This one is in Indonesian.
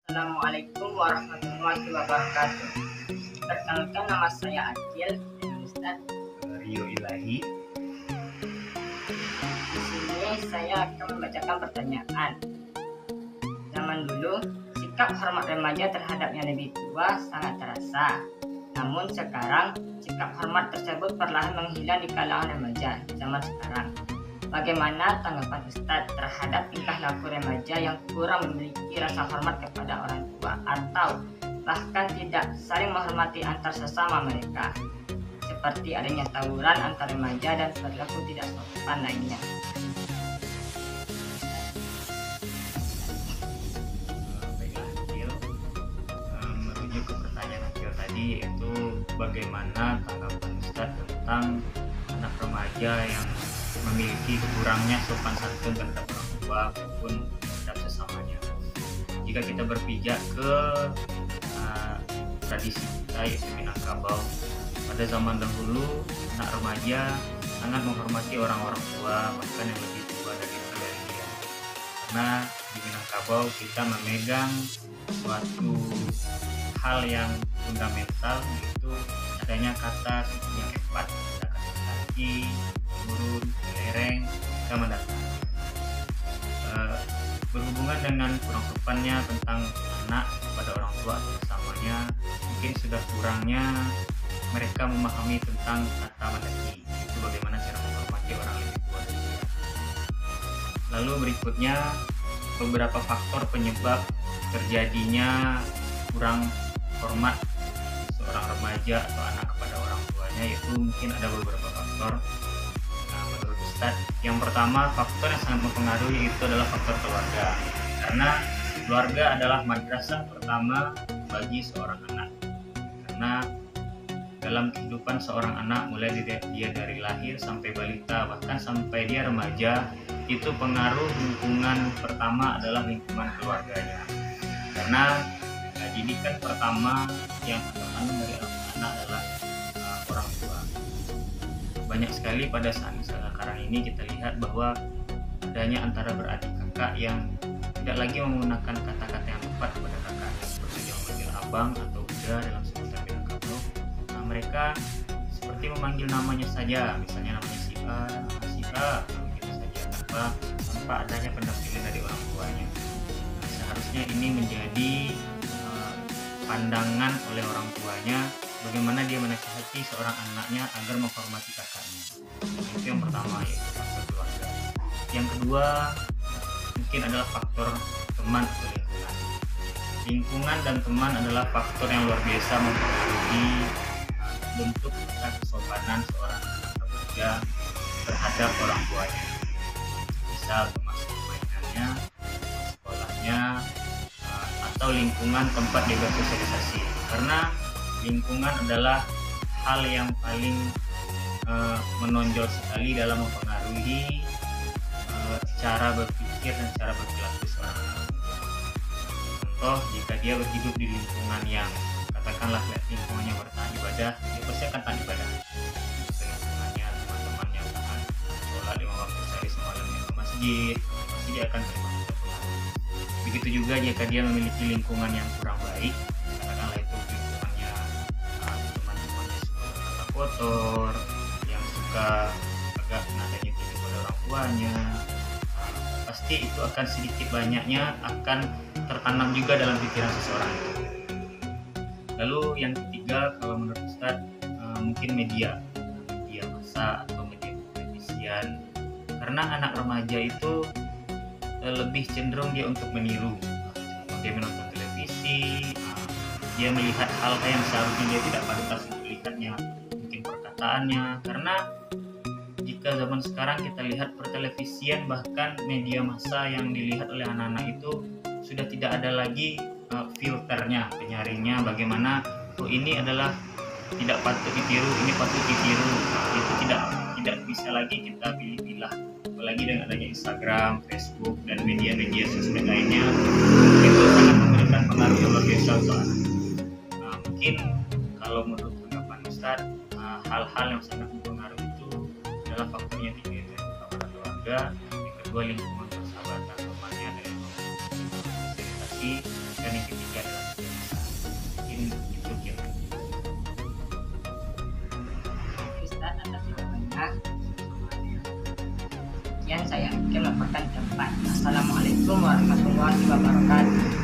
Assalamualaikum warahmatullahi wabarakatuh. Perkenalkan, nama saya Akil dan Ustaz. Rio Ilahi. Di sini saya akan membacakan pertanyaan. Zaman dulu, sikap hormat remaja terhadap yang lebih tua sangat terasa. Namun sekarang, sikap hormat tersebut perlahan menghilang di kalangan remaja zaman sekarang. Bagaimana tanggapan Ustadz terhadap tingkah laku remaja yang kurang memiliki rasa hormat kepada orang tua atau bahkan tidak saling menghormati antar sesama mereka, seperti adanya tawuran antar remaja dan perilaku tidak sopan lainnya? Baiklah Akil, merujuk ke pertanyaan Akil tadi, yaitu bagaimana tanggapan Ustadz tentang anak remaja yang memiliki kurangnya sopan santun terhadap orang tua maupun terhadap sesamanya. Jika kita berpijak ke tradisi kita, yaitu Minangkabau, pada zaman dahulu anak remaja sangat menghormati orang-orang tua, bahkan yang lebih tua dari dia. Karena di Minangkabau kita memegang suatu hal yang fundamental, yaitu adanya kata yang empat, ada kata kaki, turun, lereng, dan mendatang. Berhubungan dengan kurang sopannya tentang anak kepada orang tua atau sesamanya, mungkin sudah kurangnya mereka memahami tentang kata mendaki, itu bagaimana cara menghormati orang lebih tua dari dia. Lalu berikutnya, beberapa faktor penyebab terjadinya kurang hormat seorang remaja atau anak kepada orang tuanya, yaitu mungkin ada beberapa faktor. Menurut Ustadz, yang pertama, faktor yang sangat mempengaruhi itu adalah faktor keluarga, karena keluarga adalah madrasah pertama bagi seorang anak. Karena dalam kehidupan seorang anak, mulai dia dari lahir sampai balita, bahkan sampai dia remaja, itu pengaruh lingkungan pertama adalah lingkungan keluarganya. Karena didikan pertama yang tertanam dari anak adalah orang tua. Banyak sekali pada saat sekarang ini kita lihat bahwa adanya antara beradik kakak yang tidak lagi menggunakan kata-kata yang tepat kepada kakaknya, seperti dia memanggil abang atau uda dalam sebutan Minangkabau. Mereka seperti memanggil namanya saja, misalnya namanya si A, begitu saja, tanpa adanya pendampingan dari orang tuanya. Seharusnya ini menjadi pandangan oleh orang tuanya, bagaimana dia menasihati seorang anaknya agar menghormati kakaknya. Itu yang pertama, yaitu faktor keluarga. Yang kedua, mungkin adalah faktor teman atau lingkungan. Lingkungan dan teman adalah faktor yang luar biasa mempengaruhi bentuk kesopanan seorang anak remaja terhadap orang tuanya. Misal termasuk mainannya, sekolahnya, atau lingkungan tempat dia bersosialisasi. Karena lingkungan adalah hal yang paling menonjol sekali dalam mempengaruhi cara berpikir dan cara berperilaku seorang anak. Contoh, jika dia berhidup di lingkungan yang katakanlah lingkungannya bertahan ibadah, dia pasti akan tahan ibadah. Lingkungannya teman-teman yang tahan sholat 5 waktu sehari semalamnya ke masjid, pasti dia akan terpengaruh. Begitu juga jika dia memiliki lingkungan yang kurang baik, katakanlah itu lingkungannya teman-temannya suka berkata kotor, yang suka agak nadanya tinggi pada orang tuanya, pasti itu akan sedikit banyaknya akan tertanam juga dalam pikiran seseorang itu. Lalu yang ketiga, kalau menurut Ustadz, mungkin media massa atau media televisian, karena anak remaja itu lebih cenderung dia untuk meniru. Dia menonton televisi, dia melihat hal-hal yang seharusnya dia tidak pantas untuk lihatnya, mungkin perkataannya. Karena jika zaman sekarang kita lihat pertelevisian, bahkan media massa yang dilihat oleh anak-anak itu sudah tidak ada lagi filternya, penyaringnya, bagaimana ini adalah tidak patut ditiru, ini patut ditiru. Itu tidak bisa lagi kita pilih-pilih, apalagi dengan adanya Instagram, Facebook, dan media-media sosmed lainnya, itu sangat memberikan pengaruh yang luar biasa untuk anak. Mungkin kalau menurut tanggapan Ustadz, hal-hal yang sangat mempengaruhi itu adalah faktornya tiga, yaitu pertama keluarga, yang kedua lingkungan persahabatan temannya dari sosialisasi, dan yang ketiga adalah dewasa. Itu kira. Ustaz atas jawabannya. Sekian saya akan melaporkan tempat. Assalamualaikum warahmatullahi wabarakatuh.